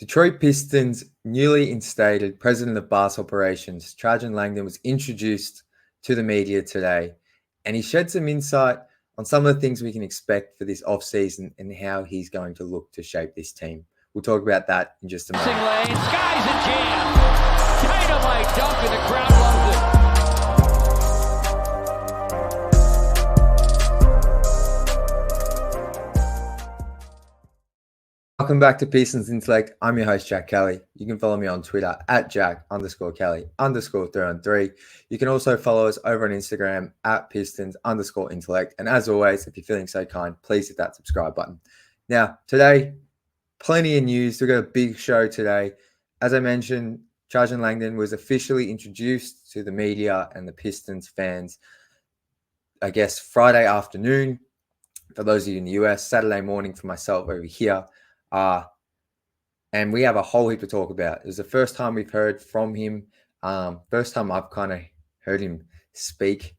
Detroit Pistons newly instated president of basketball operations, Trajan Langdon, was introduced to the media today, and he shed some insight on some of the things we can expect for this offseason and how he's going to look to shape this team. We'll talk about that in just a moment. Skies a jam. Dynamite dunk, and the crowd loves it. Welcome back to Pistons Intellect. I'm your host, Jack Kelly. You can follow me on Twitter at Jack_Kelly_3on3. You can also follow us over on Instagram at Pistons_Intellect. And as always, if you're feeling so kind, please hit that subscribe button. Now, today, plenty of news. We've got a big show today. As I mentioned, Trajan Langdon was officially introduced to the media and the Pistons fans, I guess, Friday afternoon. For those of you in the US, Saturday morning for myself over here. And we have a whole heap to talk about. It was the first time we've heard from him. First time I've kind of heard him speak.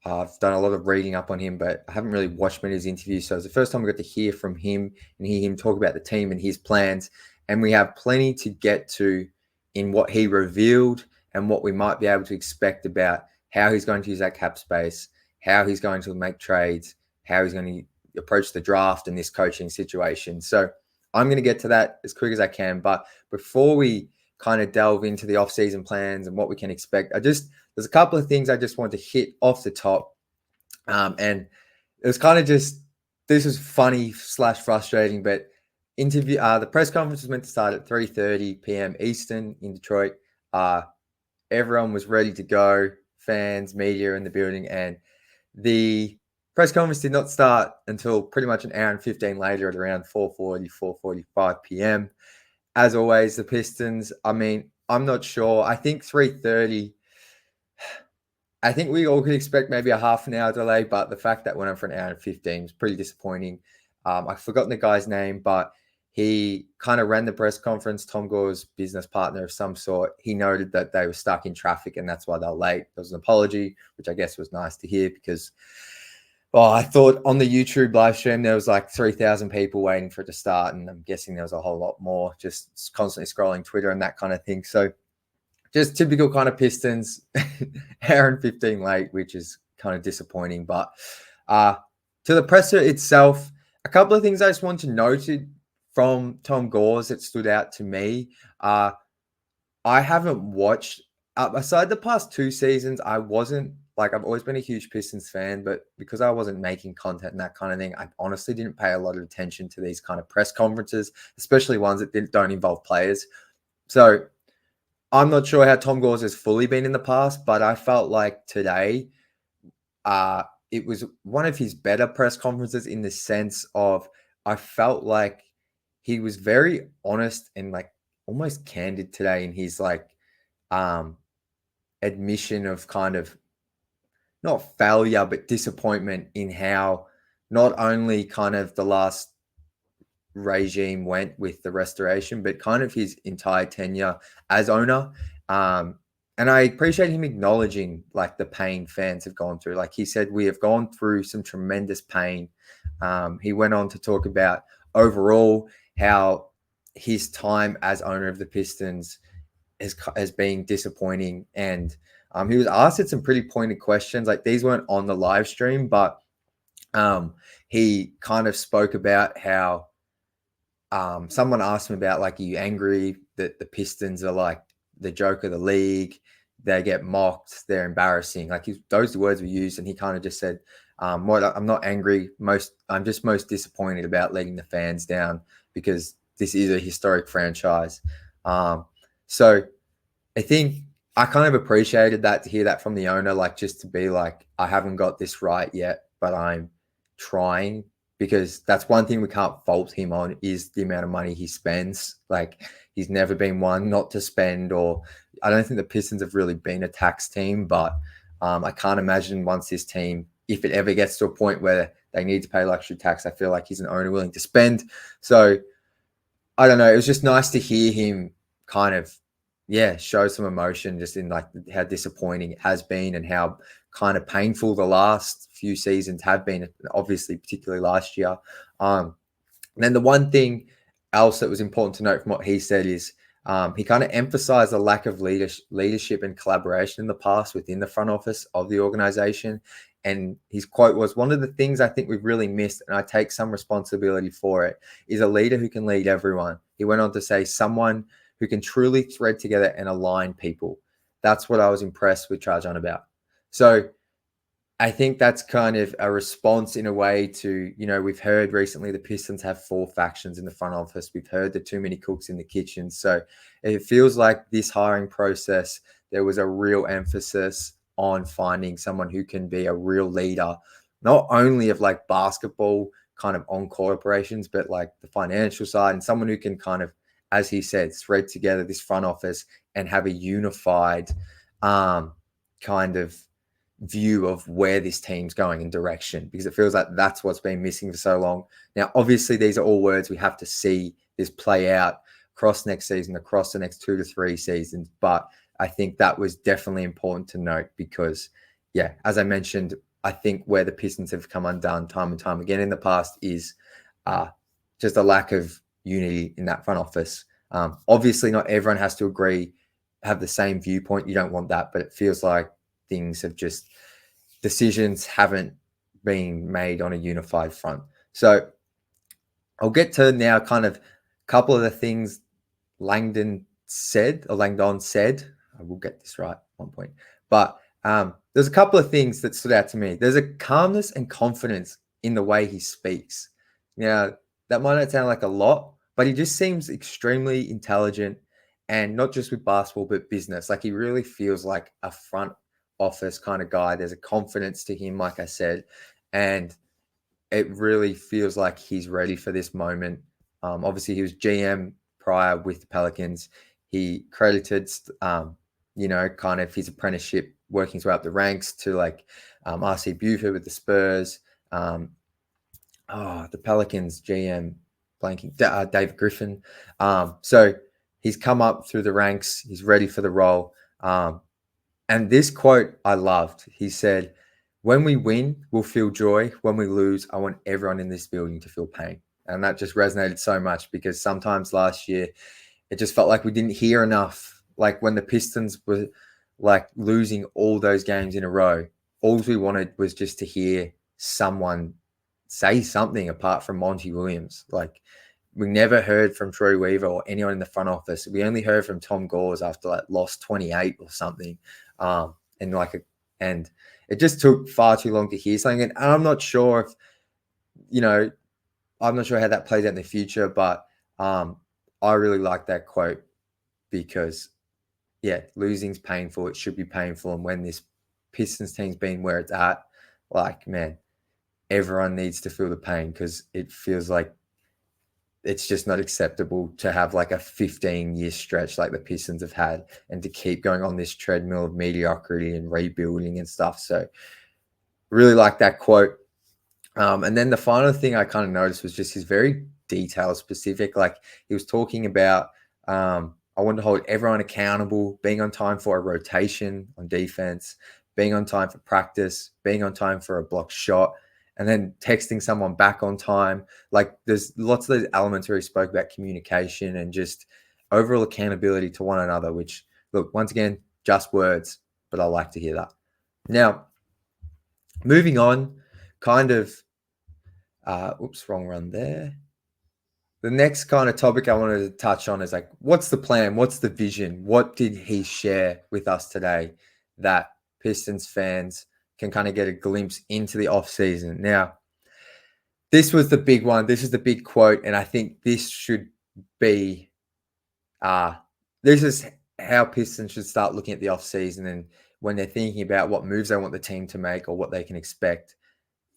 I've done a lot of reading up on him, but I haven't really watched many of his interviews. So it's the first time we got to hear from him and hear him talk about the team and his plans. And we have plenty to get to in what he revealed and what we might be able to expect about how he's going to use that cap space, how he's going to make trades, how he's going to approach the draft and this coaching situation. So I'm going to get to that as quick as I can. But before we kind of delve into the off-season plans and what we can expect, there's a couple of things I just want to hit off the top. And it was kind of just, this was funny / frustrating, but the press conference was meant to start at 3:30 p.m. Eastern in Detroit. Everyone was ready to go, fans, media in the building, and the press conference did not start until pretty much an hour and 15 later at around 4:45 p.m. As always, the Pistons, I'm not sure. I think 3:30, I think we all could expect maybe a half an hour delay, but the fact that went on for an hour and 15 was pretty disappointing. I've forgotten the guy's name, but he kind of ran the press conference, Tom Gore's business partner of some sort. He noted that they were stuck in traffic and that's why they were late. There was an apology, which I guess was nice to hear because I thought on the YouTube live stream, there was like 3,000 people waiting for it to start. And I'm guessing there was a whole lot more just constantly scrolling Twitter and that kind of thing. So just typical kind of Pistons, hour and 15 late, which is kind of disappointing. But to the presser itself, a couple of things I just want to note from Tom Gore's that stood out to me. I haven't watched, aside the past 2 seasons, I've always been a huge Pistons fan, but because I wasn't making content and that kind of thing, I honestly didn't pay a lot of attention to these kind of press conferences, especially ones that don't involve players. So I'm not sure how Tom Gore's has fully been in the past, but I felt like today it was one of his better press conferences in the sense of I felt like he was very honest and like almost candid today in his admission of kind of not failure, but disappointment in how not only kind of the last regime went with the restoration, but kind of his entire tenure as owner. And I appreciate him acknowledging like the pain fans have gone through. Like he said, we have gone through some tremendous pain. He went on to talk about overall how his time as owner of the Pistons has been disappointing. And he was asked some pretty pointed questions. Like these weren't on the live stream, but he kind of spoke about how someone asked him about like, are you angry that the Pistons are like the joke of the league? They get mocked. They're embarrassing. Like those words were used, and he kind of just said, I'm not angry. I'm just most disappointed about letting the fans down because this is a historic franchise. So I think I kind of appreciated that, to hear that from the owner, like just to be like, I haven't got this right yet, but I'm trying, because that's one thing we can't fault him on is the amount of money he spends. Like he's never been one not to spend, or I don't think the Pistons have really been a tax team, but I can't imagine once this team, if it ever gets to a point where they need to pay luxury tax, I feel like he's an owner willing to spend. So I don't know. It was just nice to hear him kind of, show some emotion just in like how disappointing it has been and how kind of painful the last few seasons have been, obviously, particularly last year. And then the one thing else that was important to note from what he said is he kind of emphasized the lack of leadership and collaboration in the past within the front office of the organization. And his quote was, one of the things I think we've really missed, and I take some responsibility for it, is a leader who can lead everyone. He went on to say, someone who can truly thread together and align people. That's what I was impressed with Trajan about. So I think that's kind of a response in a way to, we've heard recently the Pistons have 4 factions in the front office. We've heard the too many cooks in the kitchen. So it feels like this hiring process, there was a real emphasis on finding someone who can be a real leader, not only of like basketball kind of on-court operations, but like the financial side, and someone who can kind of, as he said, thread together this front office and have a unified kind of view of where this team's going in direction, because it feels like that's what's been missing for so long. Now, obviously, these are all words we have to see this play out across next season, across the next 2 to 3 seasons. But I think that was definitely important to note because, yeah, as I mentioned, I think where the Pistons have come undone time and time again in the past is just a lack of unity in that front office. Obviously, not everyone has to agree, have the same viewpoint. You don't want that, but it feels like decisions haven't been made on a unified front. So I'll get to now kind of a couple of the things Langdon said. I will get this right at one point. But there's a couple of things that stood out to me. There's a calmness and confidence in the way he speaks. Now, that might not sound like a lot, but he just seems extremely intelligent, and not just with basketball, but business. Like he really feels like a front office kind of guy. There's a confidence to him, like I said, and it really feels like he's ready for this moment. Obviously, he was GM prior with the Pelicans. He credited, kind of his apprenticeship working throughout the ranks to like RC Buford with the Spurs. The Pelicans GM blanking, David Griffin. So he's come up through the ranks. He's ready for the role. And this quote I loved. He said, "When we win, we'll feel joy. When we lose, I want everyone in this building to feel pain." And that just resonated so much because sometimes last year, it just felt like we didn't hear enough. Like when the Pistons were like losing all those games in a row, all we wanted was just to hear someone say something apart from Monty Williams. Like we never heard from Troy Weaver or anyone in the front office. We only heard from Tom Gores after like lost 28 or something. And it just took far too long to hear something. And I'm not sure if, I'm not sure how that plays out in the future, but I really like that quote because, yeah, losing's painful. It should be painful. And when this Pistons team's been where it's at, like, man, everyone needs to feel the pain because it feels like it's just not acceptable to have like a 15-year stretch like the Pistons have had and to keep going on this treadmill of mediocrity and rebuilding and stuff. So really like that quote. And then the final thing I kind of noticed was just his very detail specific. Like he was talking about, I want to hold everyone accountable, being on time for a rotation on defense, being on time for practice, being on time for a block shot, and then texting someone back on time. Like there's lots of those elements where he spoke about communication and just overall accountability to one another, which, look, once again, just words, but I like to hear that. Now, moving on, kind of, wrong run there. The next kind of topic I wanted to touch on is like, what's the plan? What's the vision? What did he share with us today that Pistons fans can kind of get a glimpse into the offseason? Now, this was the big one. This is the big quote. And I think this should be, this is how Pistons should start looking at the offseason. And when they're thinking about what moves they want the team to make or what they can expect,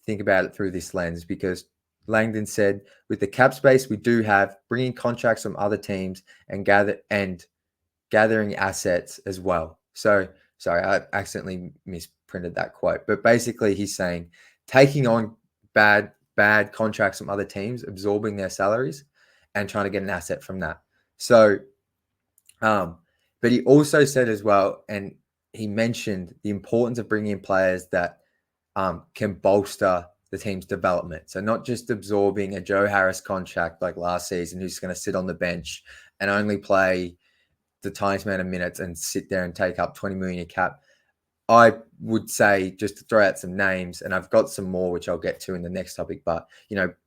think about it through this lens, because Langdon said, with the cap space we do have, bringing contracts from other teams and gathering assets as well. So, sorry, I accidentally misprinted that quote. But basically he's saying taking on bad contracts from other teams, absorbing their salaries and trying to get an asset from that. So, but he also said as well, and he mentioned the importance of bringing in players that can bolster the team's development. So not just absorbing a Joe Harris contract like last season, who's going to sit on the bench and only play the tiniest amount of minutes and sit there and take up 20 million a cap. I would say, just to throw out some names, and I've got some more, which I'll get to in the next topic, but,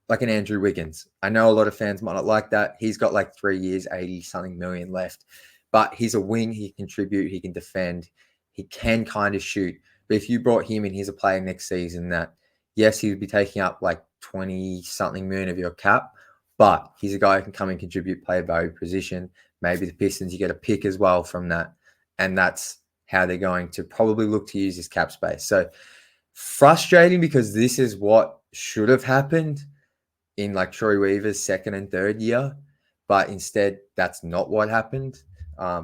like an Andrew Wiggins. I know a lot of fans might not like that. He's got like 3 years, 80 something million left, but he's a wing. He can contribute. He can defend. He can kind of shoot. But if you brought him in, he's a player next season that, yes, he would be taking up like 20 something million of your cap, but he's a guy who can come and contribute, play a value position. Maybe the Pistons, you get a pick as well from that. And that's how they're going to probably look to use this cap space. So frustrating, because this is what should have happened in like Troy Weaver's second and third year, but instead that's not what happened.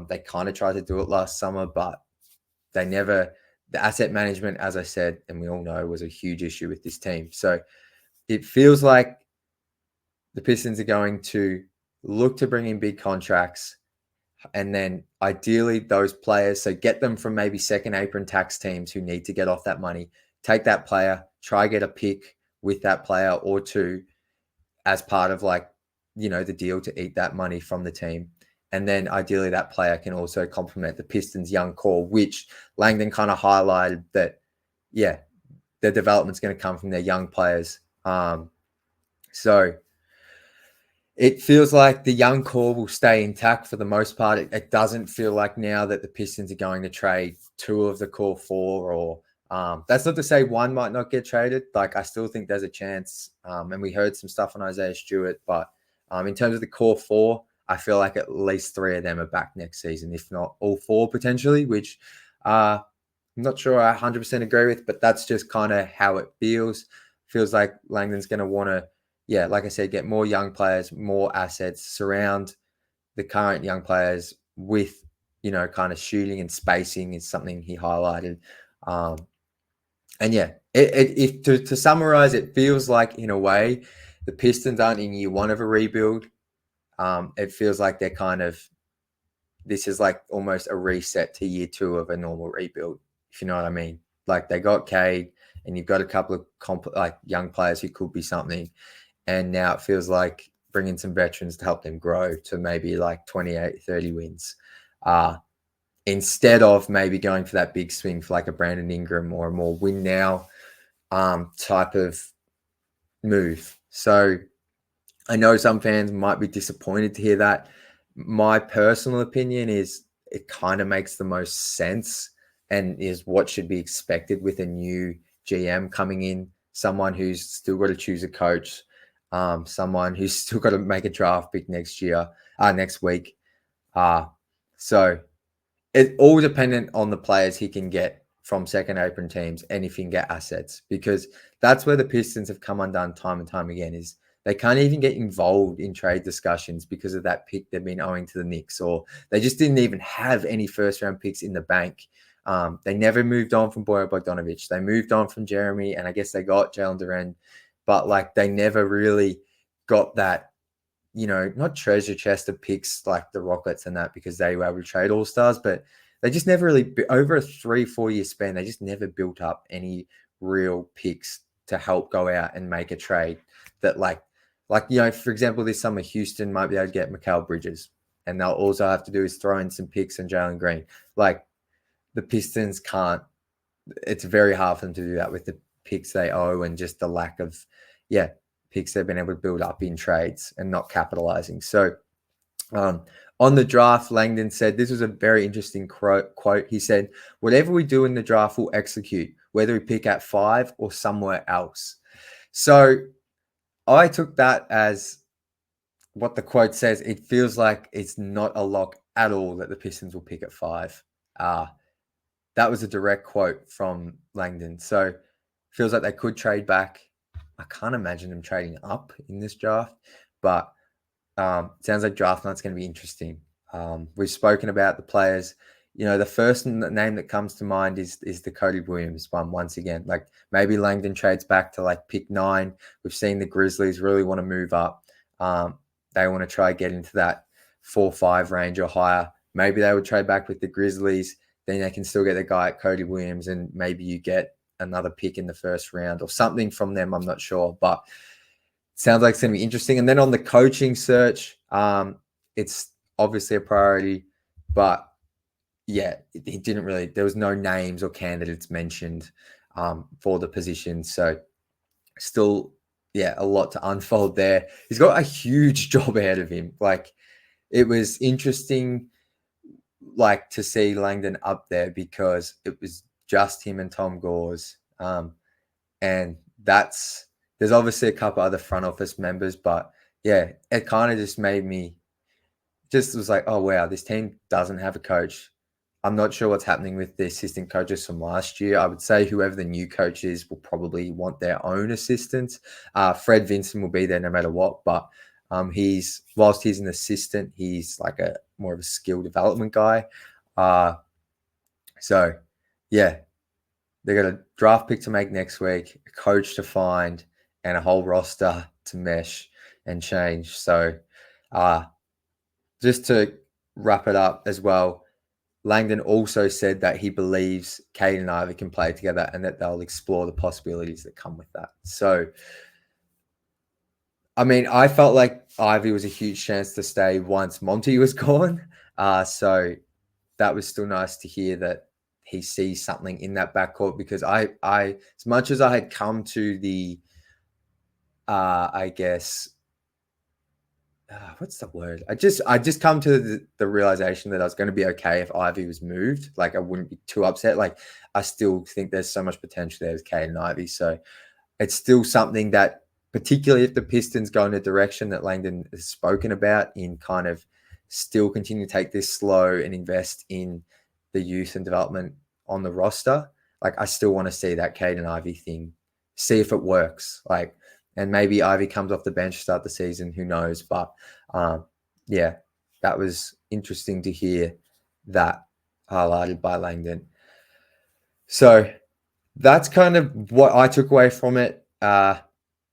They kind of tried to do it last summer, but they never. The asset management, as I said, and we all know, was a huge issue with this team. So it feels like the Pistons are going to look to bring in big contracts, and then ideally those players, so get them from maybe second apron tax teams who need to get off that money, take that player, try get a pick with that player or two as part of the deal to eat that money from the team. And then ideally that player can also complement the Pistons' young core, which Langdon kind of highlighted that, their development's going to come from their young players. So it feels like the young core will stay intact for the most part. It doesn't feel like now that the Pistons are going to trade two of the core four, or that's not to say one might not get traded. Like, I still think there's a chance. And we heard some stuff on Isaiah Stewart, but in terms of the core four, I feel like at least three of them are back next season, if not all four potentially, which I'm not sure I 100% agree with, but that's just kind of how it feels. Feels like Langdon's going to want to, like I said, get more young players, more assets, surround the current young players with, kind of shooting and spacing is something he highlighted. If to summarize, it feels like in a way the Pistons aren't in year one of a rebuild. It feels like this is like almost a reset to year two of a normal rebuild, if you know what I mean. Like, they got Cade, and you've got a couple of young players who could be something. And now it feels like bringing some veterans to help them grow to maybe like 28, 30 wins. Instead of maybe going for that big swing for like a Brandon Ingram or a more win now type of move. So I know some fans might be disappointed to hear that. My personal opinion is it kind of makes the most sense and is what should be expected with a new GM coming in, someone who's still got to choose a coach, someone who's still got to make a draft pick next week. So it's all dependent on the players he can get from second apron teams and if he can get assets, because that's where the Pistons have come undone time and time again, is they can't even get involved in trade discussions because of that pick they've been owing to the Knicks, or they just didn't even have any first-round picks in the bank. They never moved on from Bojan Bogdanovic. They moved on from Jeremy, and I guess they got Jalen Duren, but they never really got that, not treasure chest of picks like the Rockets and that, because they were able to trade all-stars, but they just never really, over a 3-4 year span, they just never built up any real picks to help go out and make a trade that for example, this summer, Houston might be able to get Mikal Bridges, and they'll also have to do is throw in some picks and Jalen Green. Like, the Pistons can't, it's very hard for them to do that with the picks they owe and just the lack of, picks they've been able to build up in trades and not capitalizing. So on the draft, Langdon said, this was a very interesting quote. He said, "Whatever we do in the draft, we'll execute, whether we pick at 5 or somewhere else." So I took that as what the quote says. It feels like it's not a lock at all that the Pistons will pick at 5. That was a direct quote from Langdon. So it feels like they could trade back. I can't imagine them trading up in this draft, but sounds like draft night's going to be interesting. We've spoken about the players. The first name that comes to mind is the Cody Williams one once again. Like, maybe Langdon trades back to pick 9. We've seen the Grizzlies really want to move up. They want to try get into that 4-5 range or higher. Maybe they would trade back with the Grizzlies. Then they can still get the guy at Cody Williams, and maybe you get another pick in the first round or something from them. I'm not sure, but sounds like it's going to be interesting. And then on the coaching search, it's obviously a priority, but yeah, he didn't really, there was no names or candidates mentioned for the position. So still, yeah, a lot to unfold there. He's got a huge job ahead of him. Like, it was interesting, like, to see Langdon up there because it was just him and Tom Gores. And there's obviously a couple other front office members, but yeah, it kind of just made me was like, oh, wow, this team doesn't have a coach. I'm not sure what's happening with the assistant coaches from last year. I would say whoever the new coach is will probably want their own assistants. Fred Vinson will be there no matter what, but whilst he's an assistant, he's like a more of a skill development guy. So yeah, they got a draft pick to make next week, a coach to find, and a whole roster to mesh and change. So just to wrap it up as well, Langdon also said that he believes Cade and Ivy can play together and that they'll explore the possibilities that come with that. So, I mean, I felt like Ivy was a huge chance to stay once Monty was gone. So that was still nice to hear that he sees something in that backcourt, because I as much as I had come to the, I guess, what's the word? I just come to the realization that I was going to be okay if Ivy was moved. Like, I wouldn't be too upset. Like, I still think there's so much potential there with Cade and Ivy. So it's still something that, particularly if the Pistons go in a direction that Langdon has spoken about, in kind of still continue to take this slow and invest in the youth and development on the roster, like, I still want to see that Cade and Ivy thing, see if it works. Like, and maybe Ivy comes off the bench to start the season, who knows? But yeah, that was interesting to hear that highlighted by Langdon. So that's kind of what I took away from it. I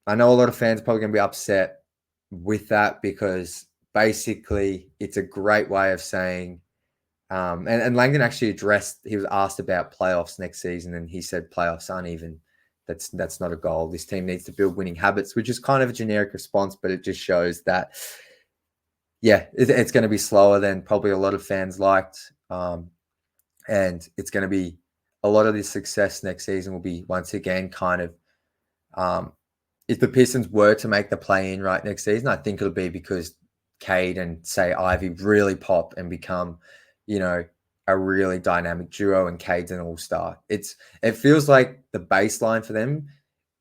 know a lot of fans are probably going to be upset with that, because basically it's a great way of saying, and Langdon actually he was asked about playoffs next season, and he said playoffs aren't even, that's not a goal. This team needs to build winning habits, which is kind of a generic response, but it just shows that, yeah, it's going to be slower than probably a lot of fans liked. And it's going to be, a lot of this success next season will be, once again, kind of, if the Pistons were to make the play-in right next season, I think it'll be because Cade and, say, Ivy really pop and become, a really dynamic duo, and Cade's an all-star. It feels like the baseline for them,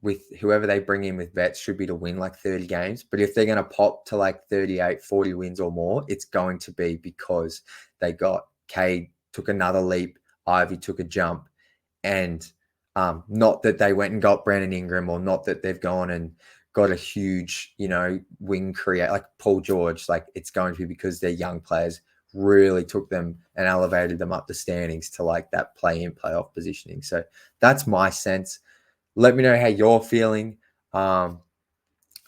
with whoever they bring in with vets, should be to win like 30 games. But if they're going to pop to like 38, 40 wins or more, it's going to be because they got Cade took another leap, Ivy took a jump, and not that they went and got Brandon Ingram, or not that they've gone and got a huge, wing create like Paul George. Like, it's going to be because their young players really took them and elevated them up the standings to like that play-in playoff positioning. So that's my sense. Let me know how you're feeling. And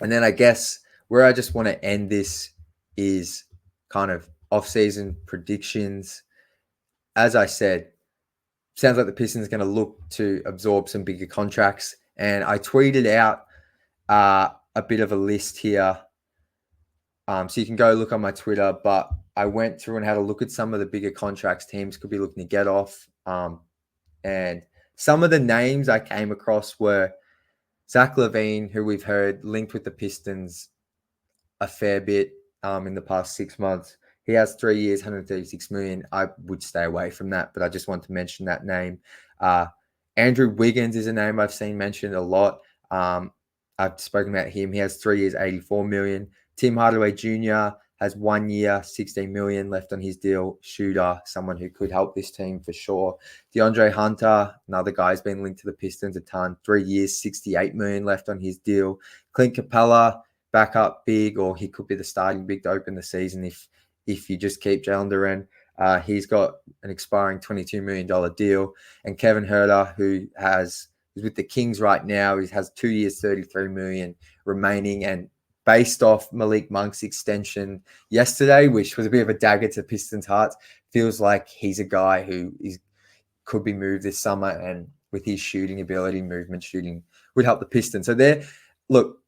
then I guess where I just want to end this is kind of off-season predictions. As I said, sounds like the Pistons are going to look to absorb some bigger contracts. And I tweeted out a bit of a list here. So you can go look on my Twitter, but I went through and had a look at some of the bigger contracts teams could be looking to get off. And some of the names I came across were Zach LaVine, who we've heard linked with the Pistons a fair bit in the past 6 months. He has 3 years, $136 million. I would stay away from that, but I just want to mention that name. Andrew Wiggins is a name I've seen mentioned a lot. I've spoken about him. He has 3 years, $84 million. Tim Hardaway Jr. has 1 year, $16 million left on his deal. Shooter, someone who could help this team for sure. DeAndre Hunter, another guy who's been linked to the Pistons a ton. 3 years, $68 million left on his deal. Clint Capella, backup big, or he could be the starting big to open the season if you just keep Jalen Duren. He's got an expiring $22 million deal. And Kevin Huerter, who is with the Kings right now, he has 2 years, $33 million remaining. And based off Malik Monk's extension yesterday, which was a bit of a dagger to Pistons' hearts, feels like he's a guy who could be moved this summer. And with his shooting ability, movement shooting, would help the Pistons. So look,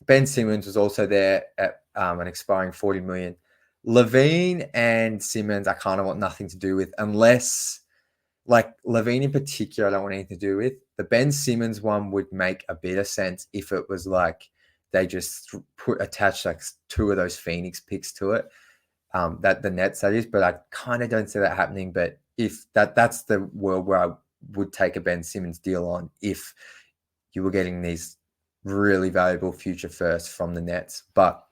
Ben Simmons was also there at an expiring $40 million. LaVine and Simmons, I kind of want nothing to do with, unless, like, LaVine in particular, I don't want anything to do with. The Ben Simmons one would make a bit of sense if it was like they just attach like 2 of those Phoenix picks to it. That the Nets, that is, but I kind of don't see that happening. But if that's the world where I would take a Ben Simmons deal on, if you were getting these really valuable future firsts from the Nets. But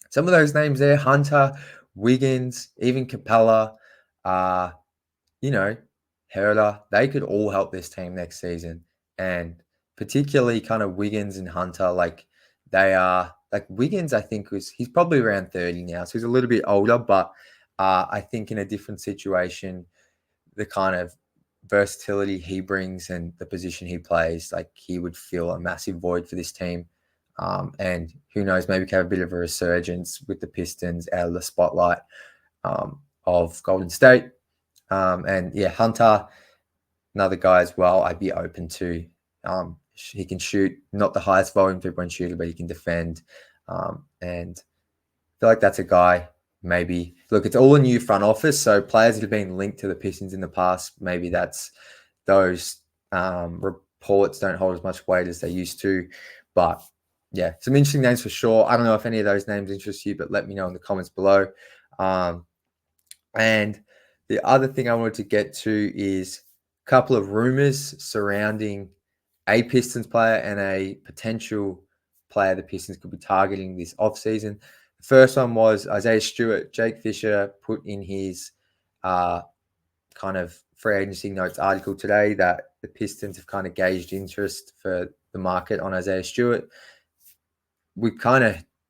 some of those names there, Hunter, Wiggins, even Capella, Herder, they could all help this team next season. And particularly kind of Wiggins and Hunter, like they are, like Wiggins, I think he's probably around 30 now. So he's a little bit older, but I think in a different situation, the kind of versatility he brings and the position he plays, like he would fill a massive void for this team. And who knows, maybe have a bit of a resurgence with the Pistons out of the spotlight of Golden State. And yeah, Hunter, another guy as well, I'd be open to. He can shoot, not the highest volume 3-point shooter, but he can defend. And I feel like that's a guy. Maybe look, it's all a new front office, so players that have been linked to the Pistons in the past, maybe that's those reports don't hold as much weight as they used to. But yeah, some interesting names for sure. I don't know if any of those names interest you, but let me know in the comments below. And the other thing I wanted to get to is a couple of rumors surrounding a Pistons player and a potential player the Pistons could be targeting this offseason. The first one was Isaiah Stewart. Jake Fisher put in his kind of free agency notes article today that the Pistons have kind of gauged interest for the market on Isaiah Stewart.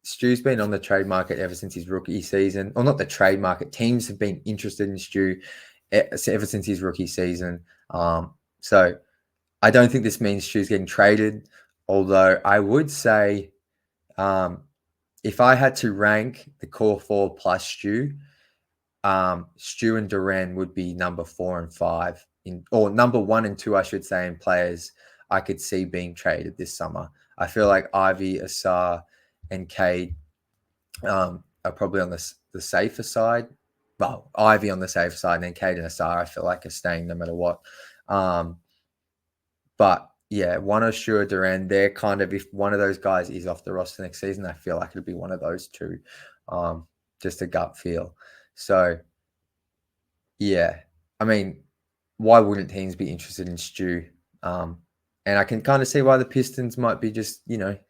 Stu's been on the trade market ever since his rookie season. Or not the trade market. Teams have been interested in Stu ever since his rookie season. So I don't think this means Stu's getting traded. Although I would say if I had to rank the core 4 plus Stu, Stu and Duran would be number 4 and 5 or number 1 and 2, I should say, in players I could see being traded this summer. I feel like Ivy, Asar, and Cade are probably on the safer side. Well, Ivy on the safer side, and then Cade and Asar, I feel like, are staying no matter what. But yeah, one of Stu or Duran, they're kind of, if one of those guys is off the roster next season, I feel like it'll be one of those two. Just a gut feel. So yeah, I mean, why wouldn't teams be interested in Stu? And I can kind of see why the Pistons might be just,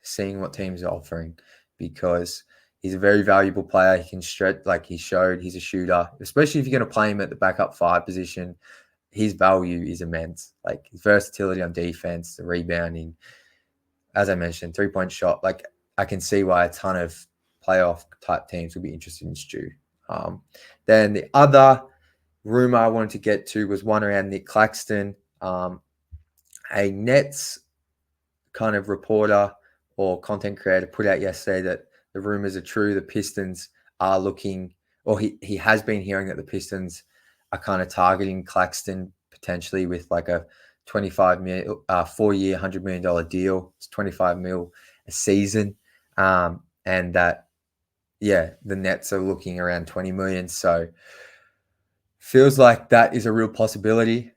seeing what teams are offering, because he's a very valuable player. He can stretch, like he showed, he's a shooter, especially if you're going to play him at the backup 5 position. His value is immense. Like his versatility on defense, the rebounding, as I mentioned, 3-point shot. Like I can see why a ton of playoff type teams would be interested in Stu. Then the other rumor I wanted to get to was one around Nick Claxton. A Nets kind of reporter or content creator put out yesterday that the rumors are true. The Pistons are looking, or he has been hearing that the Pistons are kind of targeting Claxton potentially with like a 4-year, $100 million deal. It's $25 million a season. And that, yeah, the Nets are looking around $20 million. So feels like that is a real possibility.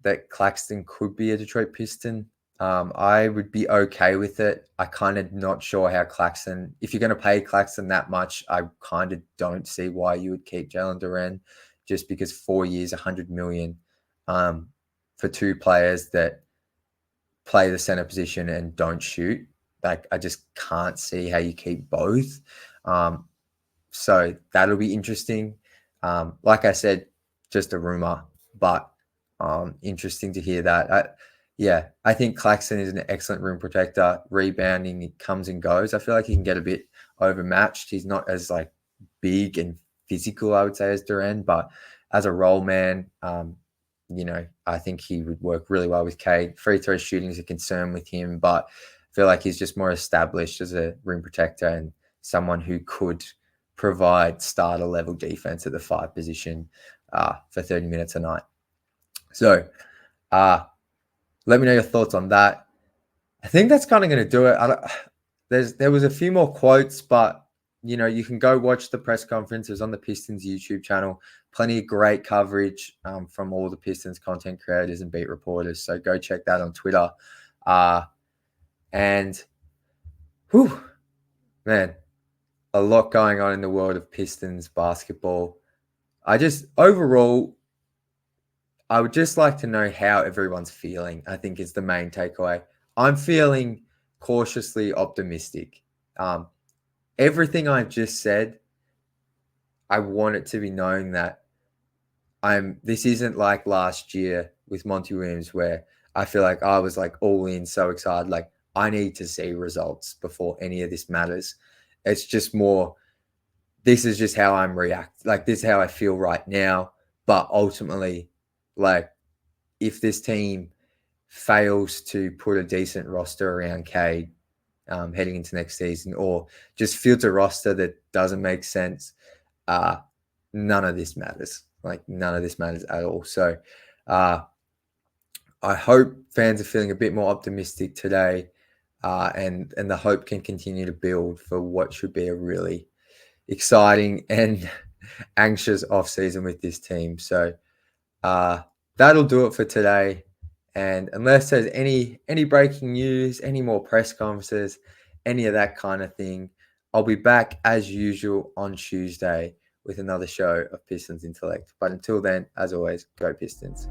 That Claxton could be a Detroit Piston. I would be okay with it. I kind of not sure how Claxton, if you're going to pay Claxton that much, I kind of don't see why you would keep Jalen Duren, just because 4 years, $100 million for 2 players that play the center position and don't shoot. Like, I just can't see how you keep both. So that'll be interesting. Like I said, just a rumor, but interesting to hear that. I think Claxton is an excellent rim protector. Rebounding, it comes and goes. I feel like he can get a bit overmatched. He's not as like big and physical, I would say, as Duran, but as a role man, I think he would work really well with Cade. Free throw shooting is a concern with him, but I feel like he's just more established as a rim protector and someone who could provide starter level defense at the 5 position for 30 minutes a night. So let me know your thoughts on that. I think that's kind of going to do it. There was a few more quotes, but you can go watch the press conferences on the Pistons YouTube channel. Plenty of great coverage from all the Pistons content creators and beat reporters. So go check that on Twitter. And whew, man, a lot going on in the world of Pistons basketball. Overall, I would just like to know how everyone's feeling, I think is the main takeaway. I'm feeling cautiously optimistic. Everything I just said, I want it to be known that this isn't like last year with Monty Williams where I feel like I was like all in, so excited. Like I need to see results before any of this matters. It's just more, this is just how I'm like this is how I feel right now. But ultimately, like if this team fails to put a decent roster around Cade heading into next season, or just fields a roster that doesn't make sense, none of this matters. Like none of this matters at all. So I hope fans are feeling a bit more optimistic today, and the hope can continue to build for what should be a really exciting and anxious offseason with this team. So that'll do it for today. And unless there's any breaking news, any more press conferences, any of that kind of thing, I'll be back as usual on Tuesday with another show of Pistons Intellect. But until then, as always, go Pistons.